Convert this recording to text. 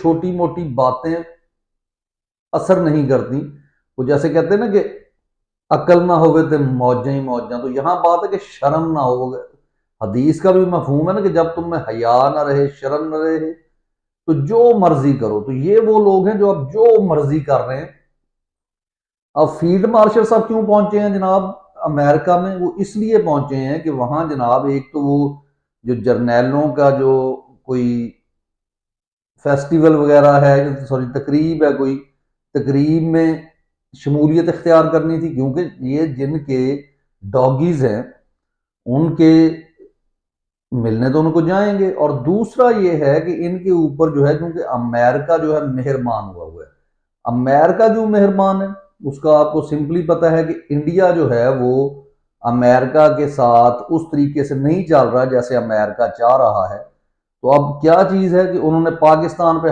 छोटी मोटी बातें असर नहीं करती। वो जैसे कहते हैं ना कि अकल ना होवे तो मौजा ही मौजा, तो यहाँ बात है कि शर्म ना हो। हदीस का भी मफहूम है ना कि जब तुम में हया ना रहे, शर्म ना रहे, तो जो मर्जी करो। तो ये वो लोग हैं जो अब जो मर्जी कर रहे हैं। अब फील्ड मार्शल साहब क्यों पहुंचे हैं जनाब अमेरिका में? वो इसलिए पहुंचे हैं कि वहां जनाब एक तो वो जो जर्नैलों का जो कोई फेस्टिवल वगैरह है, सॉरी तकरीब है, कोई तकरीब में शमूलियत इख्तियार करनी थी, क्योंकि ये जिनके डॉगीज हैं उनके मिलने तो उनको जाएंगे। और दूसरा ये है कि इनके ऊपर जो है, क्योंकि अमेरिका जो है मेहरबान हुआ है। अमेरिका जो मेहरबान है उसका आपको सिंपली पता है कि इंडिया जो है वो अमेरिका के साथ उस तरीके से नहीं चल रहा जैसे अमेरिका चाह रहा है। तो अब क्या चीज है कि उन्होंने पाकिस्तान पे